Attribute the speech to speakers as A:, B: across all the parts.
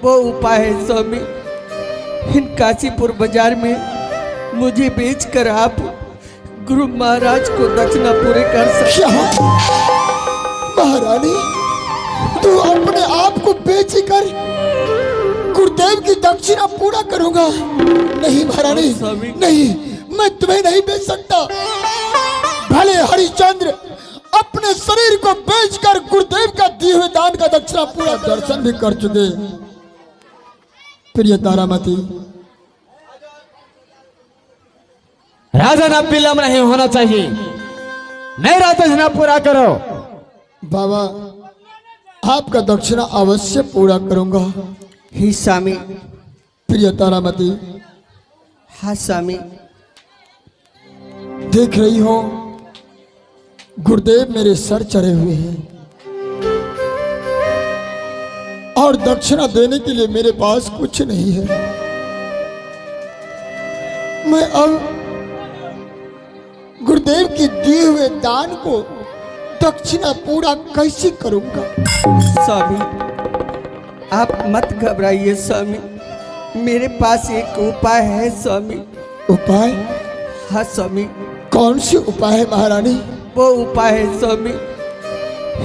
A: वो उपाय है स्वामी। इन काशीपुर बाजार में मुझे बेचकर आप गुरु महाराज को दक्षिणा पूरे कर सकते हैं।
B: महारानी, तू अपने आप को बेचकर गुरुदेव की दक्षिणा पूरा करूंगा? नहीं महारानी, नहीं, मैं तुम्हें नहीं बेच सकता। भले हरिश्चंद्र अपने शरीर को बेचकर गुरुदेव का दिए हुए दान का दक्षिणा पूरा दर्शन भी कर चुके। प्रिय तारामती,
C: राजा ना विलंब नहीं होना चाहिए, मेरा दक्षिणा पूरा करो।
B: बाबा, आपका दक्षिणा अवश्य पूरा करूंगा।
A: ही स्वामी।
B: प्रिय तारामती,
A: हाँ स्वामी।
B: देख रही हो, गुरुदेव मेरे सर चढ़े हुए हैं और दक्षिणा देने के लिए मेरे पास कुछ नहीं है। मैं अब गुरुदेव के दिए हुए दान को दक्षिणा पूरा कैसे करूंगा?
A: स्वामी, आप मत घबराइए स्वामी, मेरे पास एक उपाय है स्वामी।
B: उपाय?
A: हाँ स्वामी।
B: कौन सी उपाय है महारानी?
A: वो उपाय है स्वामी।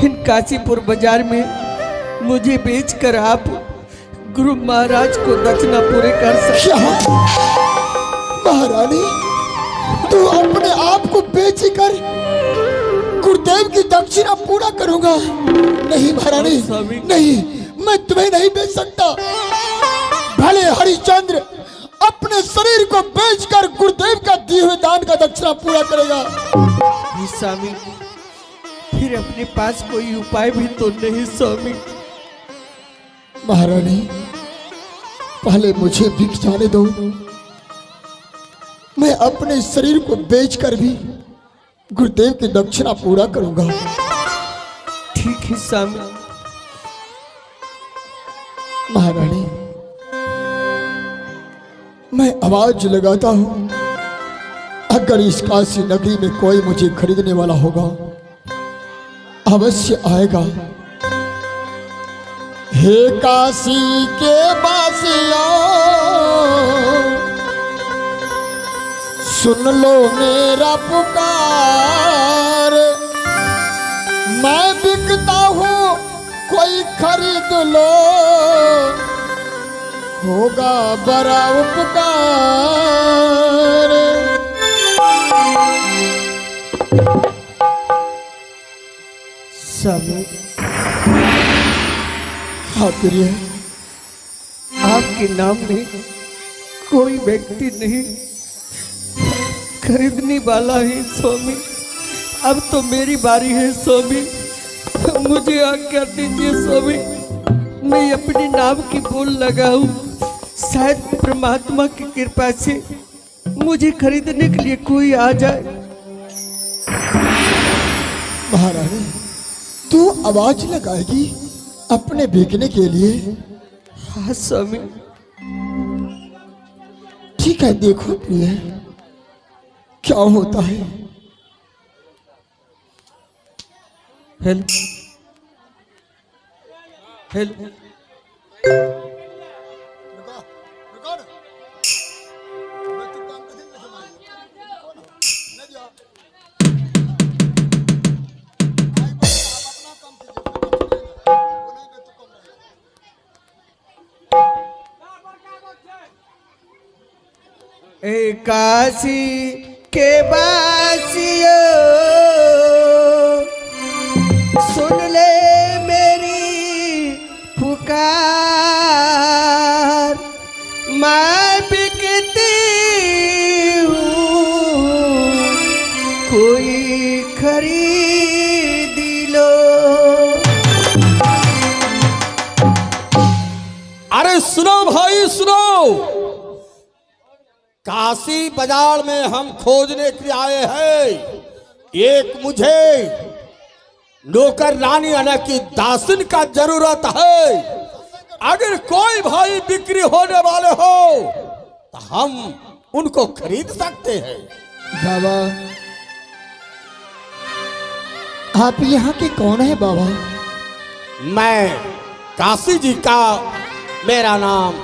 A: इन काशीपुर बाजार में मुझे बेचकर आप गुरु महाराज को दक्षिणा पूरे कर सकते हैं।
B: महारानी, तू अपने आप को बेचकर गुरुदेव की दक्षिणा पूरा करूंगा? नहीं महारानी, नहीं, मैं तुम्हें नहीं बेच सकता। भले हरिश्चंद्र अपने शरीर को बेचकर गुरुदेव का दिए हुए दान का दक्षिणा पूरा करेगा।
A: स्वामी, फिर अपने पास कोई उपाय भी तो नहीं स्वामी।
B: महारानी, पहले मुझे बिक जाने दो। मैं अपने शरीर को बेचकर भी गुरुदेव की दक्षिणा पूरा करूंगा।
A: ठीक है स्वामी।
B: महारानी, मैं आवाज लगाता हूं, अगर इस काशी नगरी में कोई मुझे खरीदने वाला होगा अवश्य आएगा। हे काशी के वासियों, सुन लो मेरा पुकार। मैं बिकता हूँ, कोई खरीद लो, होगा बड़ा उपकार।
A: स्वामी,
B: हाँ प्रिय,
A: आपके नाम में कोई व्यक्ति नहीं खरीदने वाला है स्वामी। अब तो मेरी बारी है स्वामी, मुझे आज्ञा दीजिए स्वामी। मैं अपने नाम की बोल लगाऊं, शायद परमात्मा की कृपा से मुझे खरीदने के लिए कोई आ जाए।
B: महारानी, तू आवाज लगाएगी अपने बिकने के लिए?
A: हाँ स्वामी।
B: ठीक है, देखो प्रिय क्या होता है।
A: Help help. काशी के वासियों, सुन ले मेरी पुकार। मैं बिकती हूँ, कोई खरीद लो।
C: अरे सुनो भाई सुनो, काशी बाजार में हम खोजने के लिए आए हैं। एक मुझे नौकर रानी यानी कि दासिन का जरूरत है। अगर कोई भाई बिक्री होने वाले हो तो हम उनको खरीद सकते हैं।
B: बाबा, आप यहाँ के कौन है बाबा?
C: मैं काशी जी का मेरा नाम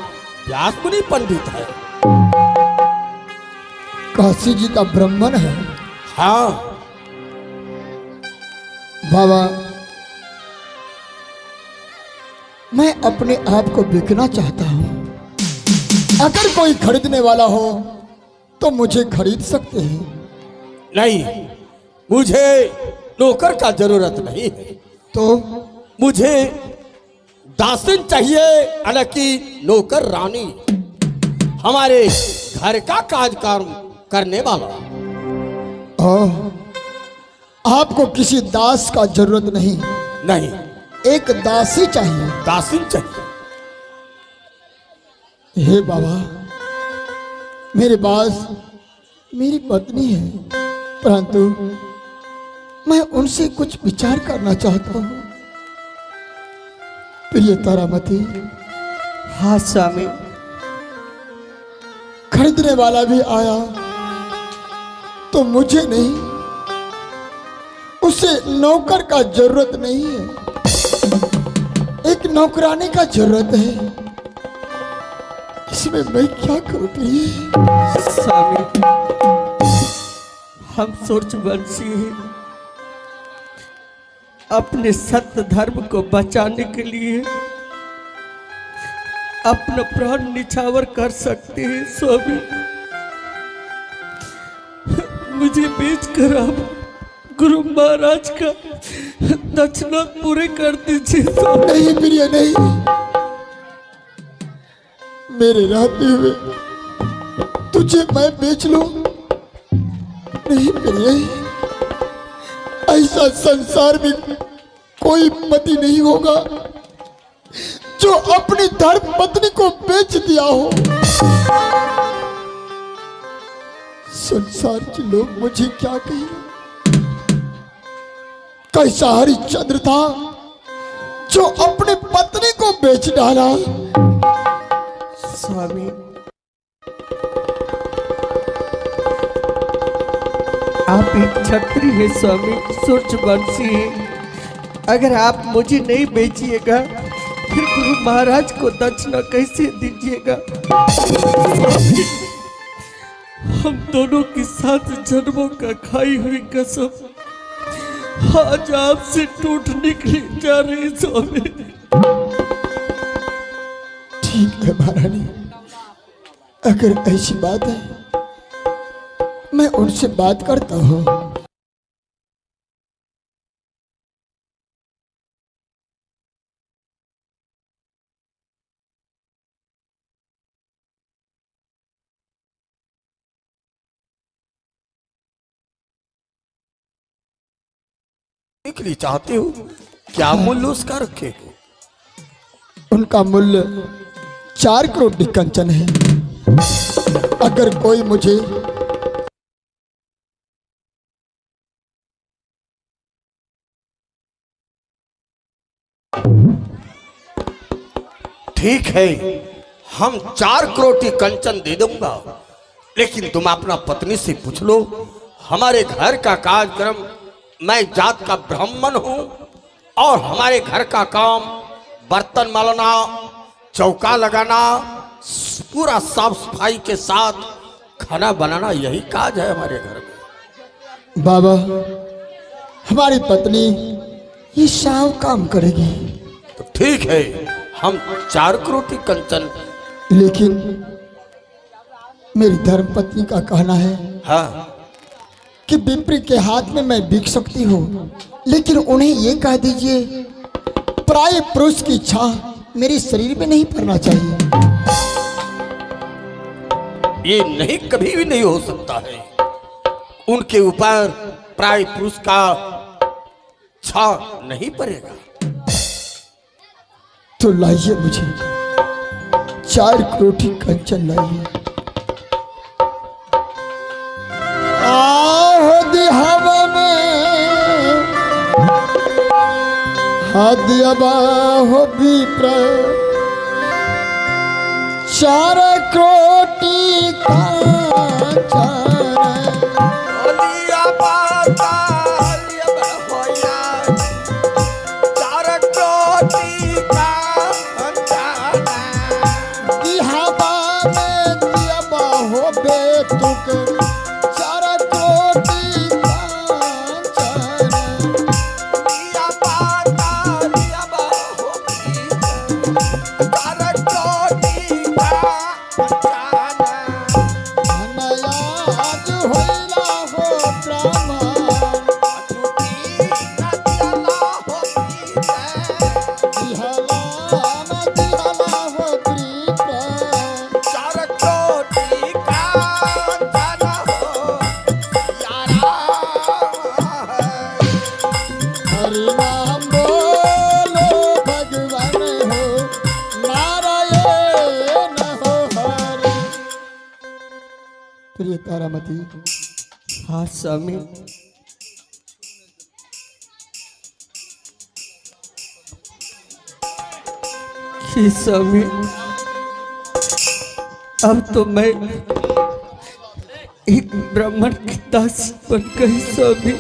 C: व्यास मुनि पंडित है।
B: काशी जी का ब्राह्मण है।
C: हाँ
B: बाबा, मैं अपने आप को बिकना चाहता हूं। अगर कोई खरीदने वाला हो तो मुझे खरीद सकते हैं।
C: नहीं, मुझे नौकर का जरूरत नहीं है।
B: तो
C: मुझे दासिन चाहिए, हालांकि नौकर रानी, हमारे घर का काज कर्म करने वाला।
B: आपको किसी दास का जरूरत नहीं,
C: नहीं,
B: एक दासी चाहिए।
C: दासिन चाहिए।
B: हे बाबा, मेरे पास मेरी पत्नी है, परंतु मैं उनसे कुछ विचार करना चाहता हूँ। प्रिय तारामती।
A: हाँ स्वामी।
B: खरीदने वाला भी आया तो मुझे नहीं, उसे नौकर का जरूरत नहीं है, एक नौकरानी का जरूरत है। इसमें मैं क्या करूं प्रिय?
A: स्वामी, हम सूर्यवंशी हैं। अपने सत्य धर्म को बचाने के लिए अपना प्राण निछावर कर सकते हैं स्वामी। मुझे बेचकर आप गुरु महाराज का दक्षिणा पूरे कर दीजिए स्वामी।
B: नहीं प्रिय, नहीं। मेरे रहते हुए तुझे मैं बेच लूं? नहीं प्रिय, ऐसा संसार में कोई पति नहीं होगा जो अपनी धर्म पत्नी को बेच दिया हो। संसार के लोग मुझे क्या कहें? कैसा हरिश्चंद्र था जो अपनी पत्नी को बेच डाला।
A: स्वामी, आप एक क्षत्रिय है स्वामी, सूर्यवंशी है। अगर आप मुझे नहीं बेचिएगा फिर गुरु महाराज को दक्षिणा कैसे दीजिएगा? हम दोनों की 7 जन्मों का खाई हुई कसम आज आपसे टूट निकली जा रही स्वामी।
B: ठीक है महारानी, अगर ऐसी बात है मैं उनसे बात करता हूँ।
C: निकली चाहते हो? क्या मूल्य उसका रखे?
B: उनका मूल्य 4 करोड़ कंचन है। अगर कोई मुझे
C: ठीक है, हम 4 करोड़ की कंचन दे दूंगा, लेकिन तुम अपना पत्नी से पूछ लो। हमारे घर का कार्यक्रम, मैं जात का ब्राह्मण हूं और हमारे घर का काम बर्तन मलना, चौका लगाना, पूरा साफ सफाई के साथ खाना बनाना, यही काज है हमारे घर में।
B: बाबा, हमारी पत्नी ये सब काम करेगी।
C: तो ठीक है, हम 4 करोड़ की कंचन।
B: लेकिन मेरी धर्म पत्नी का कहना है
C: हाँ,
B: कि विप्र के हाथ में मैं बिक सकती हूँ, लेकिन उन्हें ये कह दीजिए प्राय पुरुष की इच्छा मेरे शरीर में नहीं पड़ना चाहिए।
C: ये नहीं, कभी भी नहीं हो सकता है। उनके ऊपर प्राय पुरुष का छा नहीं पड़ेगा।
B: तो लाइए मुझे 4 करोड़ की कंचन लाइए। आहोदी हवा में हदियबा हो विप्र 4 करोड़ की कंचन।
C: चार कोटि का जाना
B: धनयाज होइला हो ब्रह्मा
C: छुट्टी न चला होती है
B: दिहला न दिहला हो प्रीत
C: चार कोटि का जाना हो यारा
B: हरि नाम बोलो भगवान हो नारायण हो हरि। प्रिय तारामती,
A: हाँ स्वामी। कि स्वामी अब तो मैं एक ब्राह्मण की दासी बन गई स्वामी।